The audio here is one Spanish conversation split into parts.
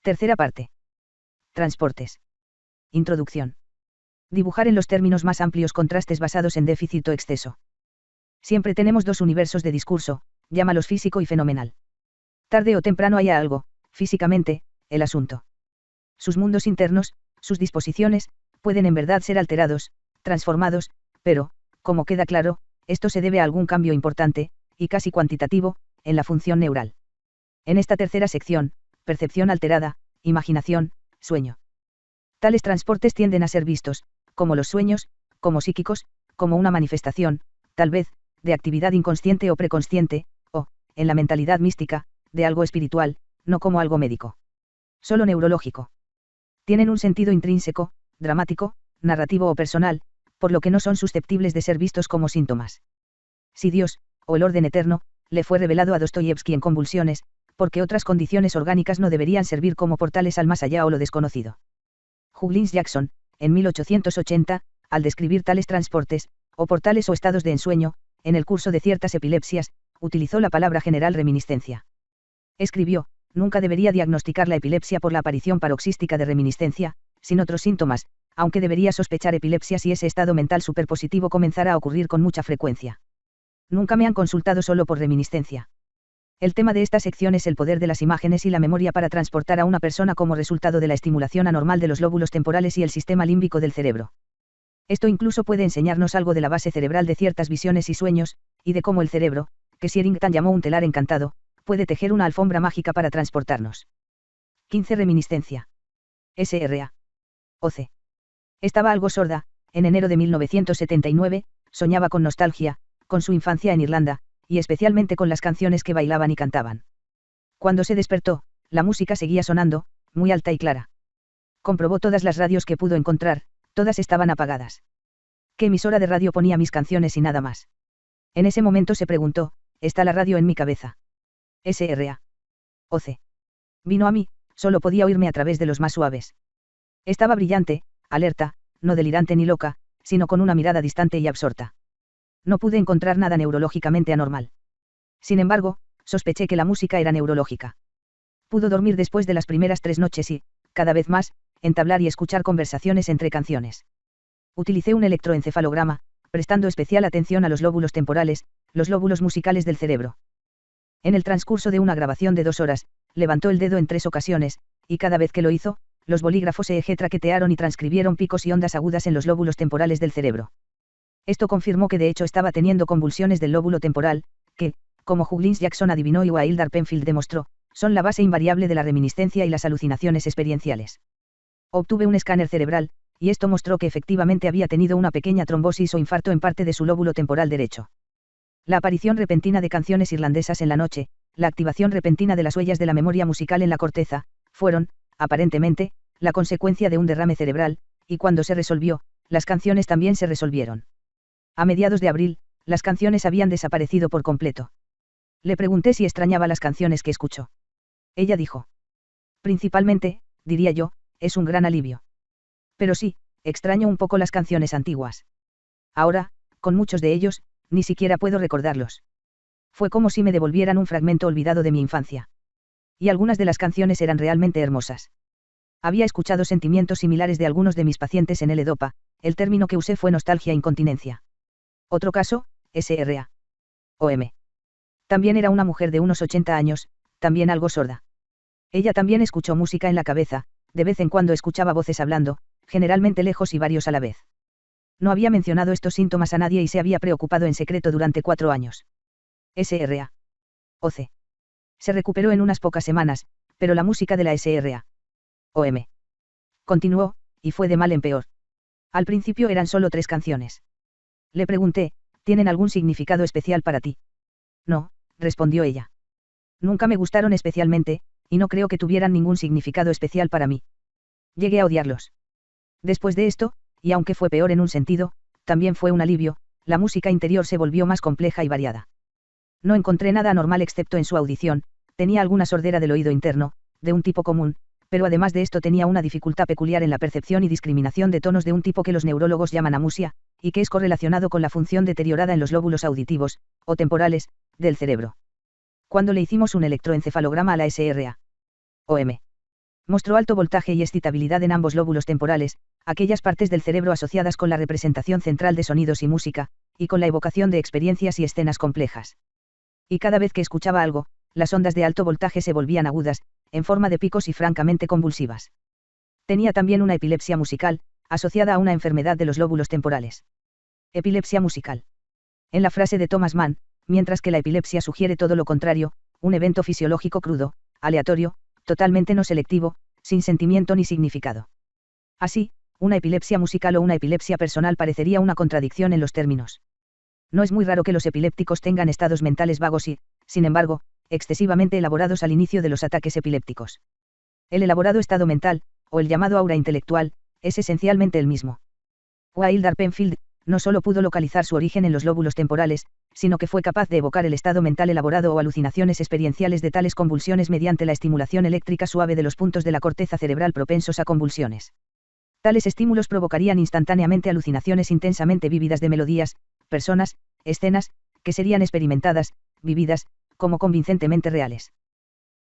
Tercera parte. Transportes. Introducción. Dibujar en los términos más amplios contrastes basados en déficit o exceso. Siempre tenemos dos universos de discurso, llámalos físico y fenomenal. Tarde o temprano haya algo, físicamente, el asunto. Sus mundos internos, sus disposiciones, pueden en verdad ser alterados, transformados, pero, como queda claro, esto se debe a algún cambio importante, y casi cuantitativo, en la función neural. En esta tercera sección, percepción alterada, imaginación, sueño. Tales transportes tienden a ser vistos, como los sueños, como psíquicos, como una manifestación, tal vez, de actividad inconsciente o preconsciente, o, en la mentalidad mística, de algo espiritual, no como algo médico. Solo neurológico. Tienen un sentido intrínseco, dramático, narrativo o personal, por lo que no son susceptibles de ser vistos como síntomas. Si Dios, o el orden eterno, le fue revelado a Dostoyevski en convulsiones, porque otras condiciones orgánicas no deberían servir como portales al más allá o lo desconocido. Julius Jackson, en 1880, al describir tales transportes, o portales o estados de ensueño, en el curso de ciertas epilepsias, utilizó la palabra general reminiscencia. Escribió: nunca debería diagnosticar la epilepsia por la aparición paroxística de reminiscencia, sin otros síntomas, aunque debería sospechar epilepsia si ese estado mental superpositivo comenzara a ocurrir con mucha frecuencia. Nunca me han consultado solo por reminiscencia. El tema de esta sección es el poder de las imágenes y la memoria para transportar a una persona como resultado de la estimulación anormal de los lóbulos temporales y el sistema límbico del cerebro. Esto incluso puede enseñarnos algo de la base cerebral de ciertas visiones y sueños, y de cómo el cerebro, que Sherrington llamó un telar encantado, puede tejer una alfombra mágica para transportarnos. 15. Reminiscencia. SRA. OC. Estaba algo sorda, en enero de 1979, soñaba con nostalgia, con su infancia en Irlanda, y especialmente con las canciones que bailaban y cantaban. Cuando se despertó, la música seguía sonando, muy alta y clara. Comprobó todas las radios que pudo encontrar, todas estaban apagadas. ¿Qué emisora de radio ponía mis canciones y nada más? En ese momento se preguntó: ¿está la radio en mi cabeza? SRA. OC. Vino a mí, solo podía oírme a través de los más suaves. Estaba brillante, alerta, no delirante ni loca, sino con una mirada distante y absorta. No pude encontrar nada neurológicamente anormal. Sin embargo, sospeché que la música era neurológica. Pudo dormir después de las primeras 3 noches y, cada vez más, entablar y escuchar conversaciones entre canciones. Utilicé un electroencefalograma, prestando especial atención a los lóbulos temporales, los lóbulos musicales del cerebro. En el transcurso de una grabación de 2 horas, levantó el dedo en 3 ocasiones, y cada vez que lo hizo, los bolígrafos EEG traquetearon y transcribieron picos y ondas agudas en los lóbulos temporales del cerebro. Esto confirmó que de hecho estaba teniendo convulsiones del lóbulo temporal, que, como Julius Jackson adivinó y Wildar Penfield demostró, son la base invariable de la reminiscencia y las alucinaciones experienciales. Obtuve un escáner cerebral, y esto mostró que efectivamente había tenido una pequeña trombosis o infarto en parte de su lóbulo temporal derecho. La aparición repentina de canciones irlandesas en la noche, la activación repentina de las huellas de la memoria musical en la corteza, fueron, aparentemente, la consecuencia de un derrame cerebral, y cuando se resolvió, las canciones también se resolvieron. A mediados de abril, las canciones habían desaparecido por completo. Le pregunté si extrañaba las canciones que escuchó. Ella dijo: principalmente, diría yo, es un gran alivio. Pero sí, extraño un poco las canciones antiguas. Ahora, con muchos de ellos, ni siquiera puedo recordarlos. Fue como si me devolvieran un fragmento olvidado de mi infancia. Y algunas de las canciones eran realmente hermosas. Había escuchado sentimientos similares de algunos de mis pacientes en L-Dopa, el término que usé fue nostalgia-incontinencia. Otro caso, SRA. OM. También era una mujer de unos 80 años, también algo sorda. Ella también escuchó música en la cabeza, de vez en cuando escuchaba voces hablando, generalmente lejos y varios a la vez. No había mencionado estos síntomas a nadie y se había preocupado en secreto durante 4 años. SRA. OC. Se recuperó en unas pocas semanas, pero la música de la SRA. OM. Continuó, y fue de mal en peor. Al principio eran solo 3 canciones. Le pregunté: ¿tienen algún significado especial para ti? No, respondió ella. Nunca me gustaron especialmente, y no creo que tuvieran ningún significado especial para mí. Llegué a odiarlos. Después de esto, y aunque fue peor en un sentido, también fue un alivio, la música interior se volvió más compleja y variada. No encontré nada anormal excepto en su audición, tenía alguna sordera del oído interno, de un tipo común, pero además de esto tenía una dificultad peculiar en la percepción y discriminación de tonos de un tipo que los neurólogos llaman amusia, y que es correlacionado con la función deteriorada en los lóbulos auditivos, o temporales, del cerebro. Cuando le hicimos un electroencefalograma a la SRA. OM. Mostró alto voltaje y excitabilidad en ambos lóbulos temporales, aquellas partes del cerebro asociadas con la representación central de sonidos y música, y con la evocación de experiencias y escenas complejas. Y cada vez que escuchaba algo, las ondas de alto voltaje se volvían agudas, en forma de picos y francamente convulsivas. Tenía también una epilepsia musical, asociada a una enfermedad de los lóbulos temporales. Epilepsia musical. En la frase de Thomas Mann, mientras que la epilepsia sugiere todo lo contrario, un evento fisiológico crudo, aleatorio, totalmente no selectivo, sin sentimiento ni significado. Así, una epilepsia musical o una epilepsia personal parecería una contradicción en los términos. No es muy raro que los epilépticos tengan estados mentales vagos y, sin embargo, excesivamente elaborados al inicio de los ataques epilépticos. El elaborado estado mental, o el llamado aura intelectual, es esencialmente el mismo. Wilder Penfield no solo pudo localizar su origen en los lóbulos temporales, sino que fue capaz de evocar el estado mental elaborado o alucinaciones experienciales de tales convulsiones mediante la estimulación eléctrica suave de los puntos de la corteza cerebral propensos a convulsiones. Tales estímulos provocarían instantáneamente alucinaciones intensamente vívidas de melodías, personas, escenas, que serían experimentadas, vividas, como convincentemente reales.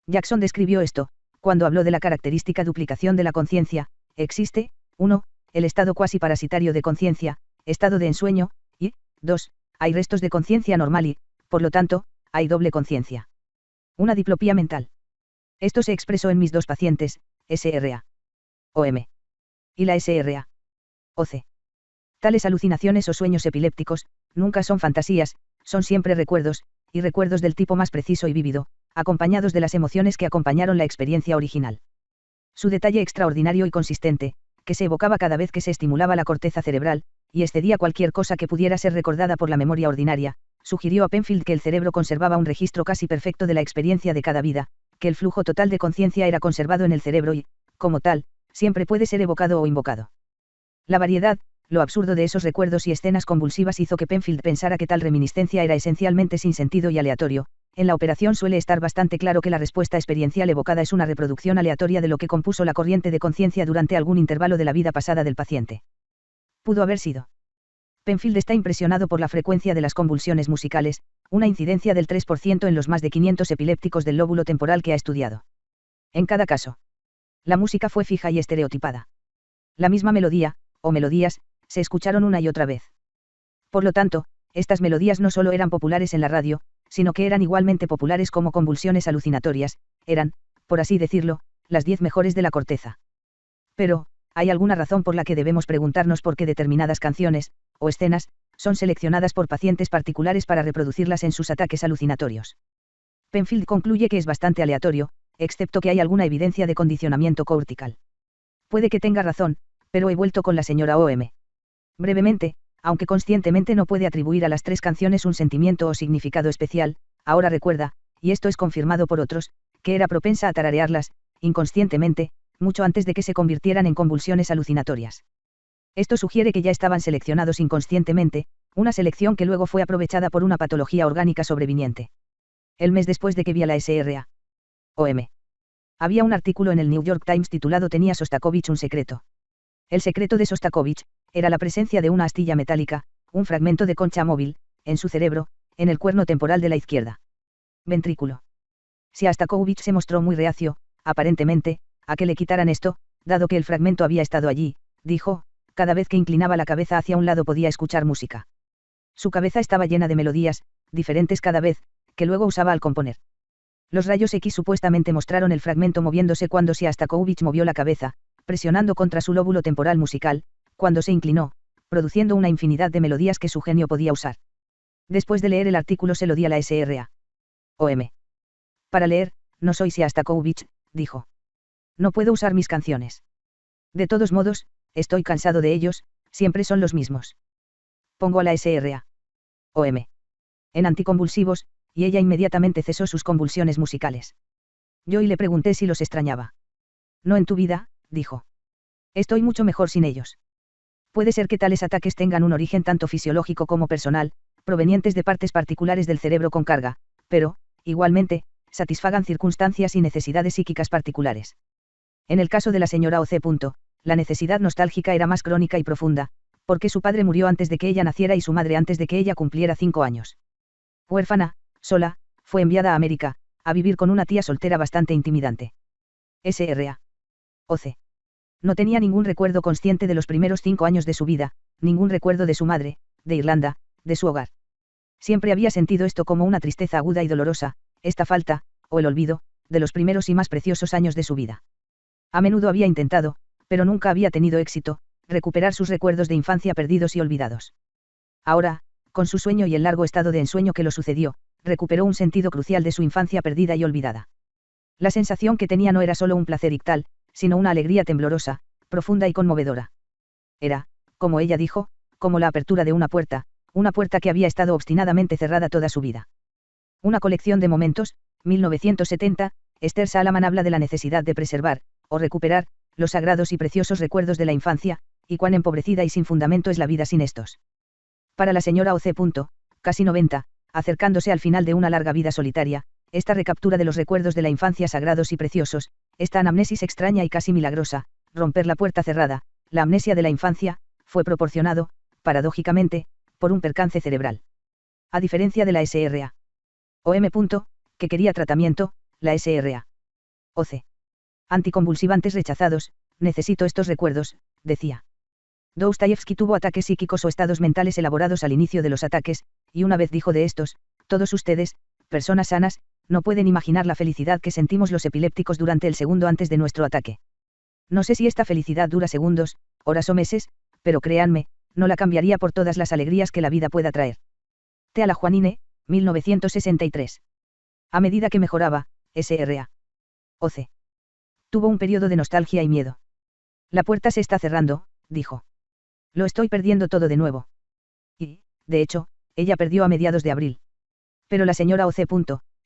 Jackson describió esto, cuando habló de la característica duplicación de la conciencia: existe, 1, el estado cuasi parasitario de conciencia, estado de ensueño, y, 2, hay restos de conciencia normal y, por lo tanto, hay doble conciencia. Una diplopía mental. Esto se expresó en mis dos pacientes, SRA. OM. Y la SRA. OC. Tales alucinaciones o sueños epilépticos, nunca son fantasías, son siempre recuerdos, y recuerdos del tipo más preciso y vívido, acompañados de las emociones que acompañaron la experiencia original. Su detalle extraordinario y consistente, que se evocaba cada vez que se estimulaba la corteza cerebral, y excedía cualquier cosa que pudiera ser recordada por la memoria ordinaria, sugirió a Penfield que el cerebro conservaba un registro casi perfecto de la experiencia de cada vida, que el flujo total de conciencia era conservado en el cerebro y, como tal, siempre puede ser evocado o invocado. La variedad, lo absurdo de esos recuerdos y escenas convulsivas hizo que Penfield pensara que tal reminiscencia era esencialmente sin sentido y aleatorio. En la operación suele estar bastante claro que la respuesta experiencial evocada es una reproducción aleatoria de lo que compuso la corriente de conciencia durante algún intervalo de la vida pasada del paciente. Pudo haber sido. Penfield está impresionado por la frecuencia de las convulsiones musicales, una incidencia del 3% en los más de 500 epilépticos del lóbulo temporal que ha estudiado. En cada caso, la música fue fija y estereotipada. La misma melodía, o melodías, se escucharon una y otra vez. Por lo tanto, estas melodías no solo eran populares en la radio, sino que eran igualmente populares como convulsiones alucinatorias, eran, por así decirlo, las 10 mejores de la corteza. Pero, ¿hay alguna razón por la que debemos preguntarnos por qué determinadas canciones, o escenas, son seleccionadas por pacientes particulares para reproducirlas en sus ataques alucinatorios? Penfield concluye que es bastante aleatorio, excepto que hay alguna evidencia de condicionamiento cortical. Puede que tenga razón, pero he vuelto con la señora OM. Brevemente, aunque conscientemente no puede atribuir a las 3 canciones un sentimiento o significado especial, ahora recuerda, y esto es confirmado por otros, que era propensa a tararearlas, inconscientemente, mucho antes de que se convirtieran en convulsiones alucinatorias. Esto sugiere que ya estaban seleccionados inconscientemente, una selección que luego fue aprovechada por una patología orgánica sobreviniente. El mes después de que vi a la SRA. OM. Había un artículo en el New York Times titulado ¿Tenía Sostakovich un secreto? El secreto de Sostakovich era la presencia de una astilla metálica, un fragmento de concha móvil, en su cerebro, en el cuerno temporal de la izquierda. Ventrículo. Sostakovich se mostró muy reacio, aparentemente, a que le quitaran esto, dado que el fragmento había estado allí, dijo, cada vez que inclinaba la cabeza hacia un lado podía escuchar música. Su cabeza estaba llena de melodías, diferentes cada vez, que luego usaba al componer. Los rayos X supuestamente mostraron el fragmento moviéndose cuando Sostakovich movió la cabeza, presionando contra su lóbulo temporal musical, cuando se inclinó, produciendo una infinidad de melodías que su genio podía usar. Después de leer el artículo se lo di a la SRA. OM. Para leer, no soy Sostakovich, dijo. No puedo usar mis canciones. De todos modos, estoy cansado de ellos, siempre son los mismos. Pongo a la SRA. OM. En anticonvulsivos, y ella inmediatamente cesó sus convulsiones musicales. Yo y le pregunté si los extrañaba. No en tu vida, dijo. Estoy mucho mejor sin ellos. Puede ser que tales ataques tengan un origen tanto fisiológico como personal, provenientes de partes particulares del cerebro con carga, pero, igualmente, satisfagan circunstancias y necesidades psíquicas particulares. En el caso de la señora OC. La necesidad nostálgica era más crónica y profunda, porque su padre murió antes de que ella naciera y su madre antes de que ella cumpliera 5 años. Huérfana, sola, fue enviada a América, a vivir con una tía soltera bastante intimidante. SRA. OC. No tenía ningún recuerdo consciente de los primeros 5 años de su vida, ningún recuerdo de su madre, de Irlanda, de su hogar. Siempre había sentido esto como una tristeza aguda y dolorosa, esta falta, o el olvido, de los primeros y más preciosos años de su vida. A menudo había intentado, pero nunca había tenido éxito, recuperar sus recuerdos de infancia perdidos y olvidados. Ahora, con su sueño y el largo estado de ensueño que lo sucedió, recuperó un sentido crucial de su infancia perdida y olvidada. La sensación que tenía no era solo un placer ictal, sino una alegría temblorosa, profunda y conmovedora. Era, como ella dijo, como la apertura de una puerta que había estado obstinadamente cerrada toda su vida. Una colección de momentos, 1970, Esther Salaman habla de la necesidad de preservar, o recuperar, los sagrados y preciosos recuerdos de la infancia, y cuán empobrecida y sin fundamento es la vida sin estos. Para la señora O.C. Casi 90, acercándose al final de una larga vida solitaria, esta recaptura de los recuerdos de la infancia sagrados y preciosos, esta anamnesis extraña y casi milagrosa, romper la puerta cerrada, la amnesia de la infancia, fue proporcionado, paradójicamente, por un percance cerebral. A diferencia de la SRA. OM. Que quería tratamiento, la SRA. OC. Anticonvulsivantes rechazados, necesito estos recuerdos, decía. Dostoyevsky tuvo ataques psíquicos o estados mentales elaborados al inicio de los ataques, y una vez dijo de estos: todos ustedes, personas sanas, no pueden imaginar la felicidad que sentimos los epilépticos durante el segundo antes de nuestro ataque. No sé si esta felicidad dura segundos, horas o meses, pero créanme, no la cambiaría por todas las alegrías que la vida pueda traer. T. a la Juanine, 1963. A medida que mejoraba, SRA. OC. Tuvo un periodo de nostalgia y miedo. La puerta se está cerrando, dijo. Lo estoy perdiendo todo de nuevo. Y, de hecho, ella perdió a mediados de abril. Pero la señora O.C.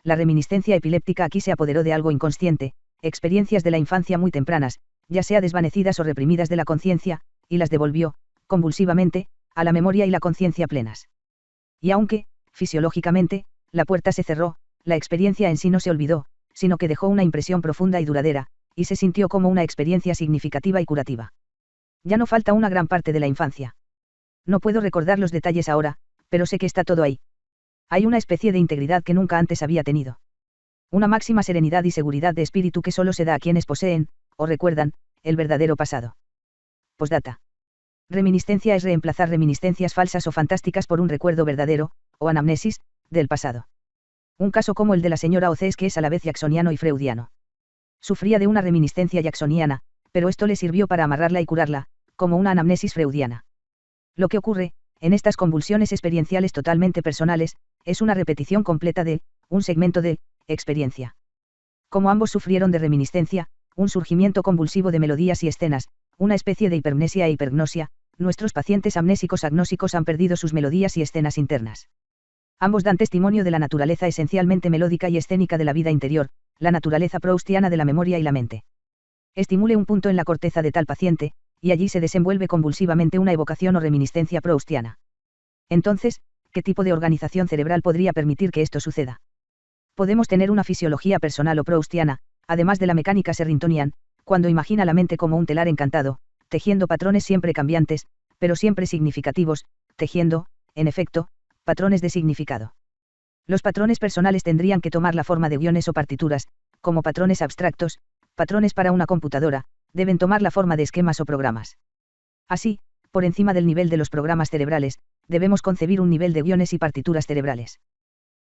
La reminiscencia epiléptica aquí se apoderó de algo inconsciente, experiencias de la infancia muy tempranas, ya sea desvanecidas o reprimidas de la conciencia, y las devolvió, convulsivamente, a la memoria y la conciencia plenas. Y aunque, fisiológicamente, la puerta se cerró, la experiencia en sí no se olvidó, sino que dejó una impresión profunda y duradera, y se sintió como una experiencia significativa y curativa. Ya no falta una gran parte de la infancia. No puedo recordar los detalles ahora, pero sé que está todo ahí. Hay una especie de integridad que nunca antes había tenido. Una máxima serenidad y seguridad de espíritu que solo se da a quienes poseen, o recuerdan, el verdadero pasado. Postdata. Reminiscencia es reemplazar reminiscencias falsas o fantásticas por un recuerdo verdadero, o anamnesis, del pasado. Un caso como el de la señora O.C. es que es a la vez jacksoniano y freudiano. Sufría de una reminiscencia jacksoniana, pero esto le sirvió para amarrarla y curarla, como una anamnesis freudiana. Lo que ocurre, en estas convulsiones experienciales totalmente personales, es una repetición completa de, un segmento de, experiencia. Como ambos sufrieron de reminiscencia, un surgimiento convulsivo de melodías y escenas, una especie de hipermnesia e hipergnosia, nuestros pacientes amnésicos agnósicos han perdido sus melodías y escenas internas. Ambos dan testimonio de la naturaleza esencialmente melódica y escénica de la vida interior, la naturaleza proustiana de la memoria y la mente. Estimule un punto en la corteza de tal paciente, y allí se desenvuelve convulsivamente una evocación o reminiscencia proustiana. Entonces, ¿qué tipo de organización cerebral podría permitir que esto suceda? Podemos tener una fisiología personal o proustiana, además de la mecánica serringtonian, cuando imagina la mente como un telar encantado, tejiendo patrones siempre cambiantes, pero siempre significativos, tejiendo, en efecto, patrones de significado. Los patrones personales tendrían que tomar la forma de guiones o partituras, como patrones abstractos, patrones para una computadora, deben tomar la forma de esquemas o programas. Así, por encima del nivel de los programas cerebrales, debemos concebir un nivel de guiones y partituras cerebrales.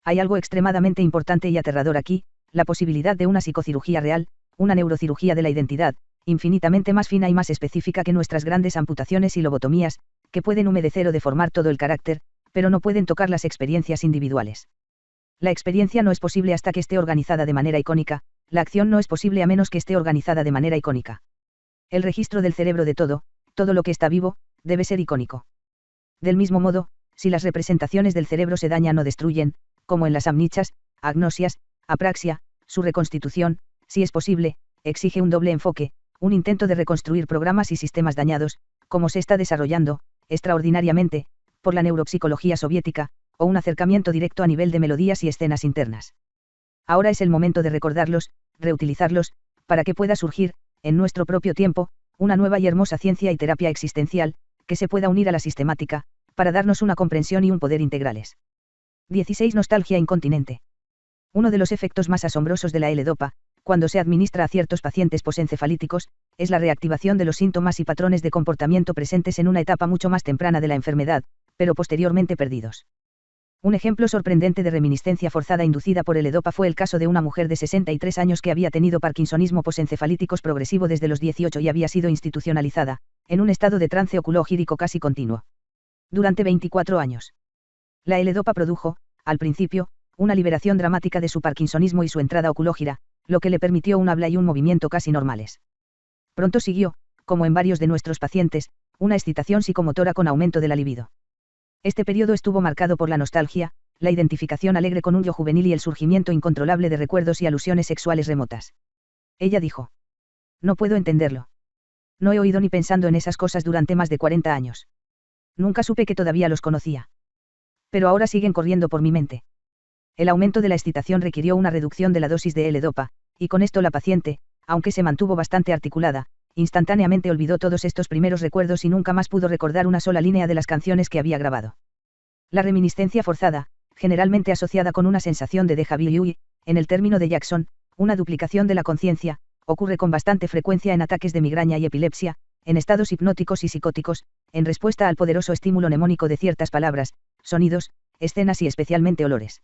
Hay algo extremadamente importante y aterrador aquí, la posibilidad de una psicocirugía real, una neurocirugía de la identidad, infinitamente más fina y más específica que nuestras grandes amputaciones y lobotomías, que pueden humedecer o deformar todo el carácter, pero no pueden tocar las experiencias individuales. La experiencia no es posible hasta que esté organizada de manera icónica, la acción no es posible a menos que esté organizada de manera icónica. El registro del cerebro de todo lo que está vivo, debe ser icónico. Del mismo modo, si las representaciones del cerebro se dañan o destruyen, como en las amnichas, agnosias, apraxia, su reconstitución, si es posible, exige un doble enfoque, un intento de reconstruir programas y sistemas dañados, como se está desarrollando, extraordinariamente, por la neuropsicología soviética, o un acercamiento directo a nivel de melodías y escenas internas. Ahora es el momento de recordarlos, reutilizarlos, para que pueda surgir, en nuestro propio tiempo, una nueva y hermosa ciencia y terapia existencial, que se pueda unir a la sistemática, para darnos una comprensión y un poder integrales. 16. Nostalgia incontinente. Uno de los efectos más asombrosos de la L-Dopa, cuando se administra a ciertos pacientes posencefalíticos, es la reactivación de los síntomas y patrones de comportamiento presentes en una etapa mucho más temprana de la enfermedad, pero posteriormente perdidos. Un ejemplo sorprendente de reminiscencia forzada inducida por el EDOPA fue el caso de una mujer de 63 años que había tenido parkinsonismo posencefalíticos progresivo desde los 18 y había sido institucionalizada, en un estado de trance oculogírico casi continuo. Durante 24 años. La L-EDOPA produjo, al principio, una liberación dramática de su parkinsonismo y su entrada oculógira, lo que le permitió un habla y un movimiento casi normales. Pronto siguió, como en varios de nuestros pacientes, una excitación psicomotora con aumento de la libido. Este periodo estuvo marcado por la nostalgia, la identificación alegre con un yo juvenil y el surgimiento incontrolable de recuerdos y alusiones sexuales remotas. Ella dijo: no puedo entenderlo. No he oído ni pensando en esas cosas durante más de 40 años. Nunca supe que todavía los conocía. Pero ahora siguen corriendo por mi mente. El aumento de la excitación requirió una reducción de la dosis de L-EDOPA, y con esto la paciente, aunque se mantuvo bastante articulada, instantáneamente olvidó todos estos primeros recuerdos y nunca más pudo recordar una sola línea de las canciones que había grabado. La reminiscencia forzada, generalmente asociada con una sensación de déjà vu, en el término de Jackson, una duplicación de la conciencia, ocurre con bastante frecuencia en ataques de migraña y epilepsia, en estados hipnóticos y psicóticos, en respuesta al poderoso estímulo mnemónico de ciertas palabras, sonidos, escenas y especialmente olores.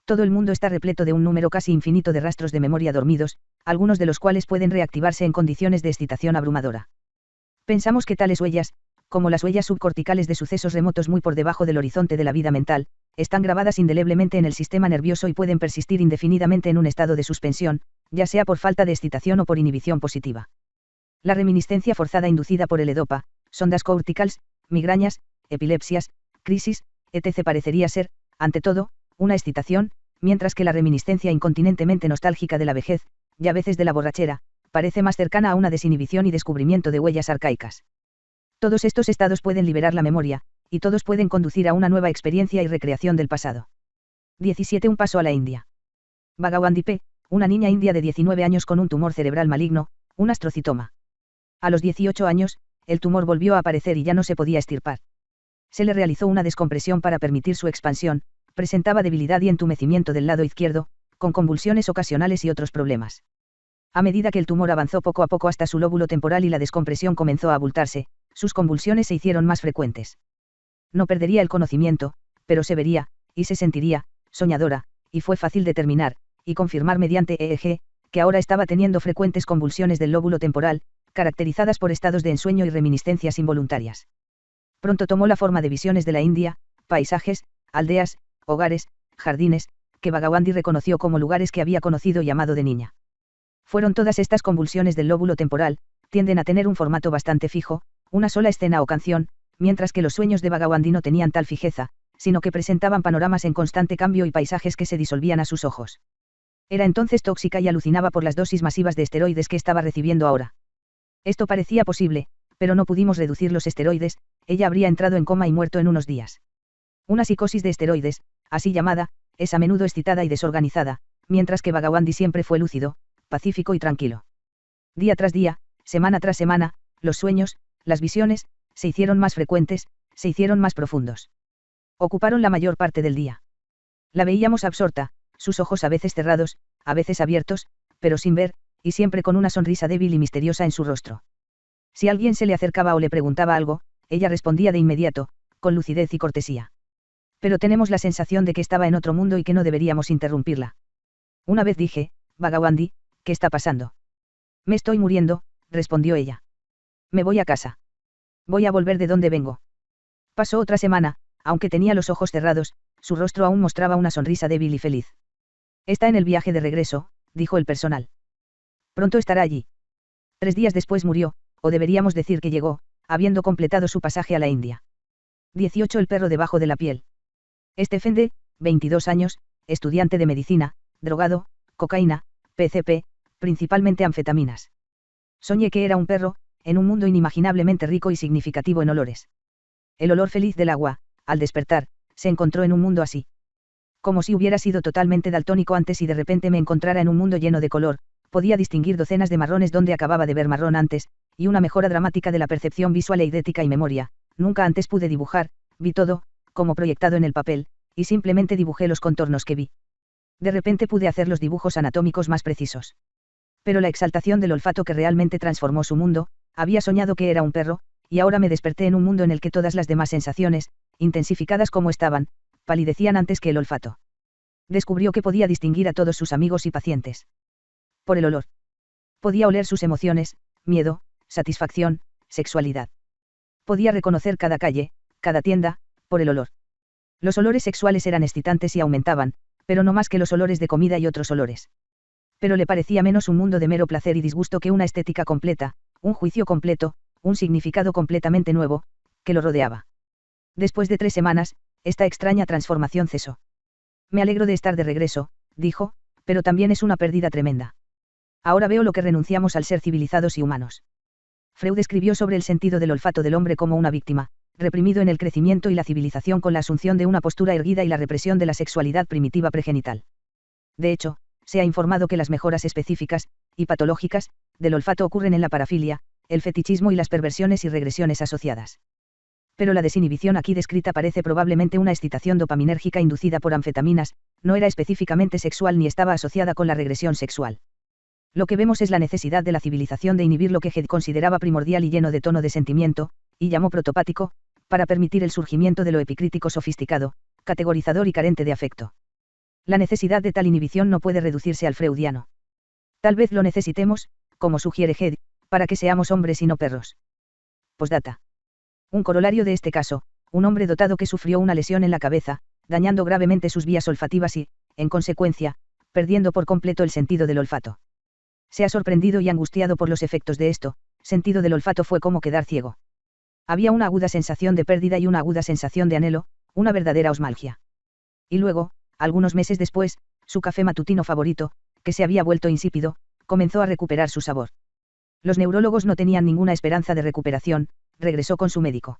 Todo el mundo está repleto de un número casi infinito de rastros de memoria dormidos, algunos de los cuales pueden reactivarse en condiciones de excitación abrumadora. Pensamos que tales huellas, como las huellas subcorticales de sucesos remotos muy por debajo del horizonte de la vida mental, están grabadas indeleblemente en el sistema nervioso y pueden persistir indefinidamente en un estado de suspensión, ya sea por falta de excitación o por inhibición positiva. La reminiscencia forzada inducida por el EDOPA, sondas corticales, migrañas, epilepsias, crisis, etc. parecería ser, ante todo, una excitación, mientras que la reminiscencia incontinentemente nostálgica de la vejez, y a veces de la borrachera, parece más cercana a una desinhibición y descubrimiento de huellas arcaicas. Todos estos estados pueden liberar la memoria, y todos pueden conducir a una nueva experiencia y recreación del pasado. 17. Un paso a la India. Bhagawandi P., una niña india de 19 años con un tumor cerebral maligno, un astrocitoma. A los 18 años, el tumor volvió a aparecer y ya no se podía extirpar. Se le realizó una descompresión para permitir su expansión, presentaba debilidad y entumecimiento del lado izquierdo, con convulsiones ocasionales y otros problemas. A medida que el tumor avanzó poco a poco hasta su lóbulo temporal y la descompresión comenzó a abultarse, sus convulsiones se hicieron más frecuentes. No perdería el conocimiento, pero se vería, y se sentiría, soñadora, y fue fácil determinar, y confirmar mediante EEG, que ahora estaba teniendo frecuentes convulsiones del lóbulo temporal, caracterizadas por estados de ensueño y reminiscencias involuntarias. Pronto tomó la forma de visiones de la India, paisajes, aldeas, hogares, jardines, que Bhagawandi reconoció como lugares que había conocido y amado de niña. Fueron todas estas convulsiones del lóbulo temporal, tienden a tener un formato bastante fijo, una sola escena o canción, mientras que los sueños de Bhagawandi no tenían tal fijeza, sino que presentaban panoramas en constante cambio y paisajes que se disolvían a sus ojos. Era entonces tóxica y alucinaba por las dosis masivas de esteroides que estaba recibiendo ahora. Esto parecía posible, pero no pudimos reducir los esteroides, ella habría entrado en coma y muerto en unos días. Una psicosis de esteroides, así llamada, es a menudo excitada y desorganizada, mientras que Bhagawandi siempre fue lúcido, pacífico y tranquilo. Día tras día, semana tras semana, los sueños, las visiones, se hicieron más frecuentes, se hicieron más profundos. Ocuparon la mayor parte del día. La veíamos absorta, sus ojos a veces cerrados, a veces abiertos, pero sin ver, y siempre con una sonrisa débil y misteriosa en su rostro. Si alguien se le acercaba o le preguntaba algo, ella respondía de inmediato, con lucidez y cortesía. Pero tenemos la sensación de que estaba en otro mundo y que no deberíamos interrumpirla. Una vez dije: Bhagawandi, ¿qué está pasando? Me estoy muriendo, respondió ella. Me voy a casa. Voy a volver de donde vengo. Pasó otra semana, aunque tenía los ojos cerrados, su rostro aún mostraba una sonrisa débil y feliz. Está en el viaje de regreso, dijo el personal. Pronto estará allí. 3 días después murió, o deberíamos decir que llegó, habiendo completado su pasaje a la India. 18. El perro debajo de la piel. Stephen D., 22 años, estudiante de medicina, drogado, cocaína, PCP, principalmente anfetaminas. Soñé que era un perro, en un mundo inimaginablemente rico y significativo en olores. El olor feliz del agua, al despertar, se encontró en un mundo así. Como si hubiera sido totalmente daltónico antes y de repente me encontrara en un mundo lleno de color, podía distinguir docenas de marrones donde acababa de ver marrón antes, y una mejora dramática de la percepción visual, eidética y memoria. Nunca antes pude dibujar, vi todo, como proyectado en el papel, y simplemente dibujé los contornos que vi. De repente pude hacer los dibujos anatómicos más precisos. Pero la exaltación del olfato que realmente transformó su mundo, había soñado que era un perro, y ahora me desperté en un mundo en el que todas las demás sensaciones, intensificadas como estaban, palidecían antes que el olfato. Descubrió que podía distinguir a todos sus amigos y pacientes. Por el olor. Podía oler sus emociones, miedo, satisfacción, sexualidad. Podía reconocer cada calle, cada tienda, por el olor. Los olores sexuales eran excitantes y aumentaban, pero no más que los olores de comida y otros olores. Pero le parecía menos un mundo de mero placer y disgusto que una estética completa, un juicio completo, un significado completamente nuevo, que lo rodeaba. Después de 3 semanas, esta extraña transformación cesó. Me alegro de estar de regreso, dijo, pero también es una pérdida tremenda. Ahora veo lo que renunciamos al ser civilizados y humanos. Freud escribió sobre el sentido del olfato del hombre como una víctima, reprimido en el crecimiento y la civilización con la asunción de una postura erguida y la represión de la sexualidad primitiva pregenital. De hecho, se ha informado que las mejoras específicas, y patológicas, del olfato ocurren en la parafilia, el fetichismo y las perversiones y regresiones asociadas. Pero la desinhibición aquí descrita parece probablemente una excitación dopaminérgica inducida por anfetaminas, no era específicamente sexual ni estaba asociada con la regresión sexual. Lo que vemos es la necesidad de la civilización de inhibir lo que Hegel consideraba primordial y lleno de tono de sentimiento, y llamó protopático, para permitir el surgimiento de lo epicrítico sofisticado, categorizador y carente de afecto. La necesidad de tal inhibición no puede reducirse al freudiano. Tal vez lo necesitemos, como sugiere Hegel, para que seamos hombres y no perros. Postdata. Un corolario de este caso, un hombre dotado que sufrió una lesión en la cabeza, dañando gravemente sus vías olfativas y, en consecuencia, perdiendo por completo el sentido del olfato. Se ha sorprendido y angustiado por los efectos de esto, sentido del olfato fue como quedar ciego. Había una aguda sensación de pérdida y una aguda sensación de anhelo, una verdadera osmalgia. Y luego, algunos meses después, su café matutino favorito, que se había vuelto insípido, comenzó a recuperar su sabor. Los neurólogos no tenían ninguna esperanza de recuperación, regresó con su médico.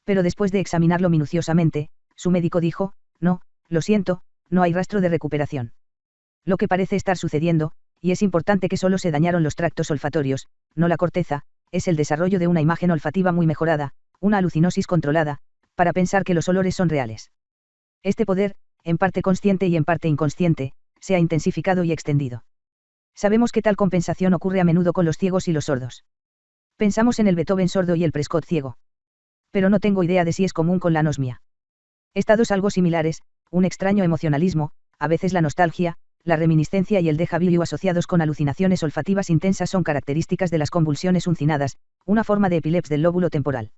Pero después de examinarlo minuciosamente, su médico dijo, no, lo siento, no hay rastro de recuperación. Lo que parece estar sucediendo, y es importante que solo se dañaron los tractos olfatorios, no la corteza, es el desarrollo de una imagen olfativa muy mejorada, una alucinosis controlada, para pensar que los olores son reales. Este poder, en parte consciente y en parte inconsciente, se ha intensificado y extendido. Sabemos que tal compensación ocurre a menudo con los ciegos y los sordos. Pensamos en el Beethoven sordo y el Prescott ciego. Pero no tengo idea de si es común con la anosmia. Estados algo similares, un extraño emocionalismo, a veces la nostalgia, la reminiscencia y el déjà vu asociados con alucinaciones olfativas intensas son características de las convulsiones uncinadas, una forma de epilepsia del lóbulo temporal.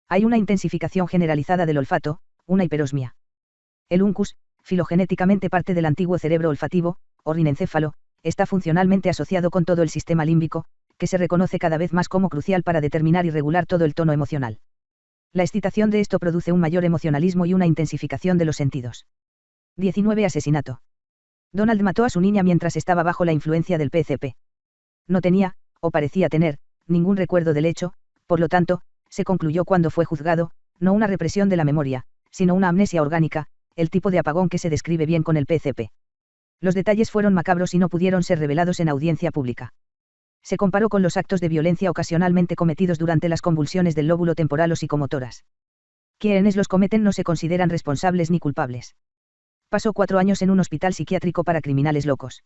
Hay una intensificación generalizada del olfato, una hiperosmia. El uncus, filogenéticamente parte del antiguo cerebro olfativo, o rinencéfalo, está funcionalmente asociado con todo el sistema límbico, que se reconoce cada vez más como crucial para determinar y regular todo el tono emocional. La excitación de esto produce un mayor emocionalismo y una intensificación de los sentidos. 19 Asesinato. Donald mató a su niña mientras estaba bajo la influencia del PCP. No tenía, o parecía tener, ningún recuerdo del hecho, por lo tanto, se concluyó cuando fue juzgado, no una represión de la memoria, sino una amnesia orgánica, el tipo de apagón que se describe bien con el PCP. Los detalles fueron macabros y no pudieron ser revelados en audiencia pública. Se comparó con los actos de violencia ocasionalmente cometidos durante las convulsiones del lóbulo temporal o psicomotoras. Quienes los cometen no se consideran responsables ni culpables. Pasó 4 años en un hospital psiquiátrico para criminales locos.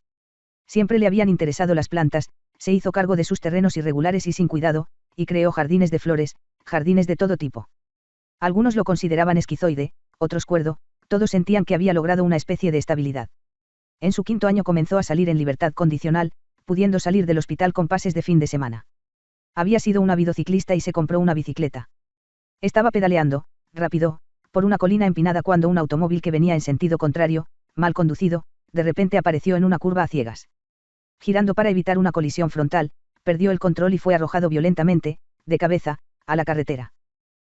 Siempre le habían interesado las plantas, se hizo cargo de sus terrenos irregulares y sin cuidado, y creó jardines de flores, jardines de todo tipo. Algunos lo consideraban esquizoide, otros cuerdo, todos sentían que había logrado una especie de estabilidad. En su 5.º año comenzó a salir en libertad condicional, pudiendo salir del hospital con pases de fin de semana. Había sido un ávido ciclista y se compró una bicicleta. Estaba pedaleando, rápido, por una colina empinada cuando un automóvil que venía en sentido contrario, mal conducido, de repente apareció en una curva a ciegas. Girando para evitar una colisión frontal, perdió el control y fue arrojado violentamente, de cabeza, a la carretera.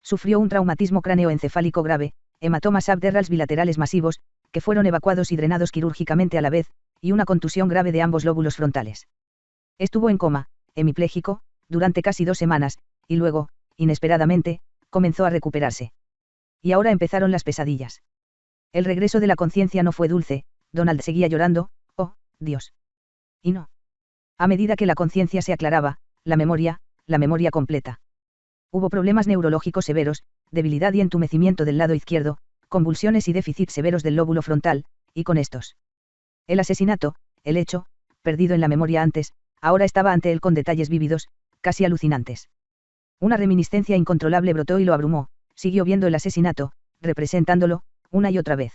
Sufrió un traumatismo cráneoencefálico grave, hematomas subderrals bilaterales masivos, que fueron evacuados y drenados quirúrgicamente a la vez, y una contusión grave de ambos lóbulos frontales. Estuvo en coma, hemipléjico, durante casi 2 semanas, y luego, inesperadamente, comenzó a recuperarse. Y ahora empezaron las pesadillas. El regreso de la conciencia no fue dulce, Donald seguía llorando, oh, Dios. Y no. A medida que la conciencia se aclaraba, la memoria completa. Hubo problemas neurológicos severos, debilidad y entumecimiento del lado izquierdo, convulsiones y déficits severos del lóbulo frontal, y con estos. El asesinato, el hecho, perdido en la memoria antes, Ahora estaba ante él con detalles vívidos, casi alucinantes. Una reminiscencia incontrolable brotó y lo abrumó, siguió viendo el asesinato, representándolo, una y otra vez.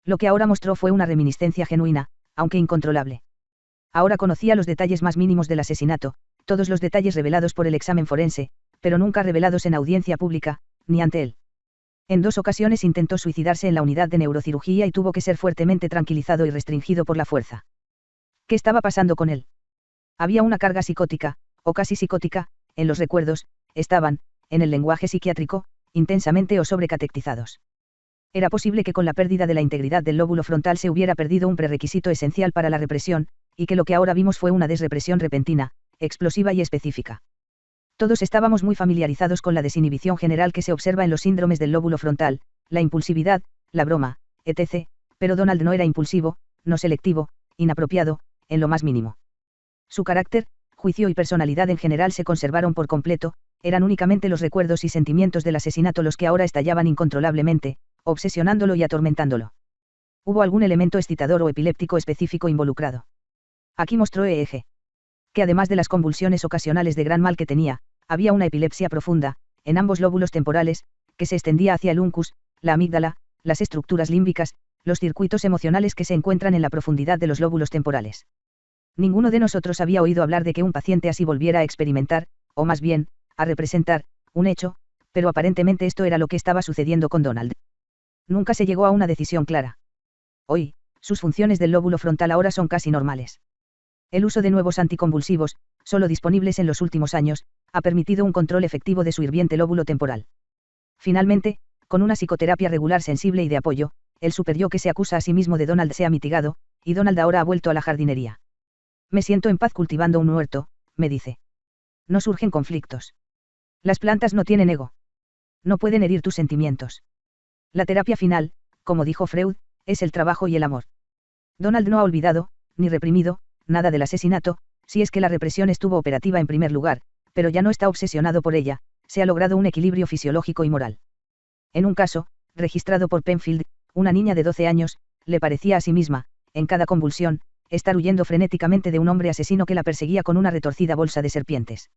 Lo que ahora mostró fue una reminiscencia genuina, aunque incontrolable. Ahora conocía los detalles más mínimos del asesinato, todos los detalles revelados por el examen forense, pero nunca revelados en audiencia pública, ni ante él. En 2 ocasiones intentó suicidarse en la unidad de neurocirugía y tuvo que ser fuertemente tranquilizado y restringido por la fuerza. ¿Qué estaba pasando con él? Había una carga psicótica, o casi psicótica, en los recuerdos, estaban, en el lenguaje psiquiátrico, intensamente o sobrecatectizados. Era posible que con la pérdida de la integridad del lóbulo frontal se hubiera perdido un prerequisito esencial para la represión, y que lo que ahora vimos fue una desrepresión repentina, explosiva y específica. Todos estábamos muy familiarizados con la desinhibición general que se observa en los síndromes del lóbulo frontal, la impulsividad, la broma, etc., pero Donald no era impulsivo, no selectivo, inapropiado, en lo más mínimo. Su carácter, juicio y personalidad en general se conservaron por completo, eran únicamente los recuerdos y sentimientos del asesinato los que ahora estallaban incontrolablemente, obsesionándolo y atormentándolo. Hubo algún elemento excitador o epiléptico específico involucrado. Aquí mostró E.G. que además de las convulsiones ocasionales de gran mal que tenía, había una epilepsia profunda, en ambos lóbulos temporales, que se extendía hacia el uncus, la amígdala, las estructuras límbicas, los circuitos emocionales que se encuentran en la profundidad de los lóbulos temporales. Ninguno de nosotros había oído hablar de que un paciente así volviera a experimentar, o más bien, a representar, un hecho, pero aparentemente esto era lo que estaba sucediendo con Donald. Nunca se llegó a una decisión clara. Hoy, sus funciones del lóbulo frontal ahora son casi normales. El uso de nuevos anticonvulsivos, solo disponibles en los últimos años, ha permitido un control efectivo de su hirviente lóbulo temporal. Finalmente, con una psicoterapia regular sensible y de apoyo, el superyo que se acusa a sí mismo de Donald se ha mitigado, y Donald ahora ha vuelto a la jardinería. Me siento en paz cultivando un huerto, me dice. No surgen conflictos. Las plantas no tienen ego. No pueden herir tus sentimientos. La terapia final, como dijo Freud, es el trabajo y el amor. Donald no ha olvidado, ni reprimido, nada del asesinato, si es que la represión estuvo operativa en primer lugar, pero ya no está obsesionado por ella, se ha logrado un equilibrio fisiológico y moral. En un caso, registrado por Penfield, una niña de 12 años, le parecía a sí misma, en cada convulsión, estar huyendo frenéticamente de un hombre asesino que la perseguía con una retorcida bolsa de serpientes.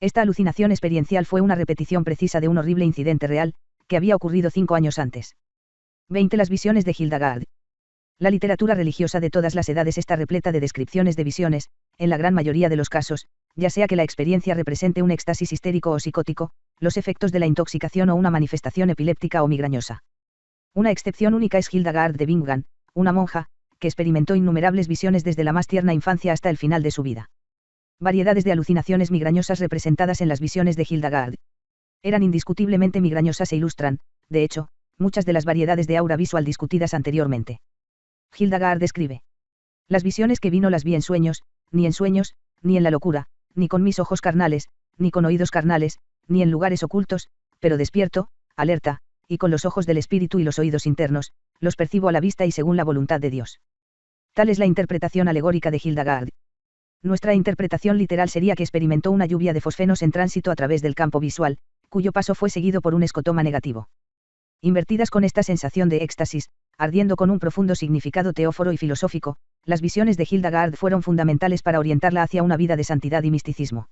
Esta alucinación experiencial fue una repetición precisa de un horrible incidente real, que había ocurrido 5 años antes. 20. Las visiones de Hildegard. La literatura religiosa de todas las edades está repleta de descripciones de visiones, en la gran mayoría de los casos, ya sea que la experiencia represente un éxtasis histérico o psicótico, los efectos de la intoxicación o una manifestación epiléptica o migrañosa. Una excepción única es Hildegard de Bingen, una monja, que experimentó innumerables visiones desde la más tierna infancia hasta el final de su vida. Variedades de alucinaciones migrañosas representadas en las visiones de Hildegard. Eran indiscutiblemente migrañosas e ilustran, de hecho, muchas de las variedades de aura visual discutidas anteriormente. Hildegard describe. Las visiones que vi no las vi en sueños, ni en la locura, ni con mis ojos carnales, ni con oídos carnales, ni en lugares ocultos, pero despierto, alerta, y con los ojos del espíritu y los oídos internos, los percibo a la vista y según la voluntad de Dios. Tal es la interpretación alegórica de Hildegard. Nuestra interpretación literal sería que experimentó una lluvia de fosfenos en tránsito a través del campo visual, cuyo paso fue seguido por un escotoma negativo. Invertidas con esta sensación de éxtasis, ardiendo con un profundo significado teóforo y filosófico, las visiones de Hildegard fueron fundamentales para orientarla hacia una vida de santidad y misticismo.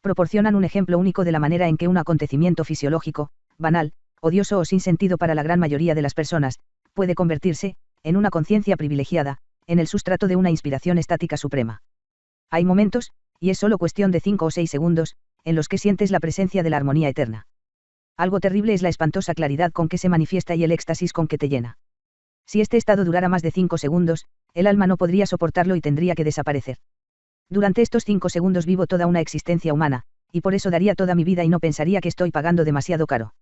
Proporcionan un ejemplo único de la manera en que un acontecimiento fisiológico, banal, odioso o sin sentido para la gran mayoría de las personas, puede convertirse, en una conciencia privilegiada, en el sustrato de una inspiración estática suprema. Hay momentos, y es solo cuestión de 5 o 6 segundos, en los que sientes la presencia de la armonía eterna. Algo terrible es la espantosa claridad con que se manifiesta y el éxtasis con que te llena. Si este estado durara más de 5 segundos, el alma no podría soportarlo y tendría que desaparecer. Durante estos 5 segundos vivo toda una existencia humana, y por eso daría toda mi vida y no pensaría que estoy pagando demasiado caro.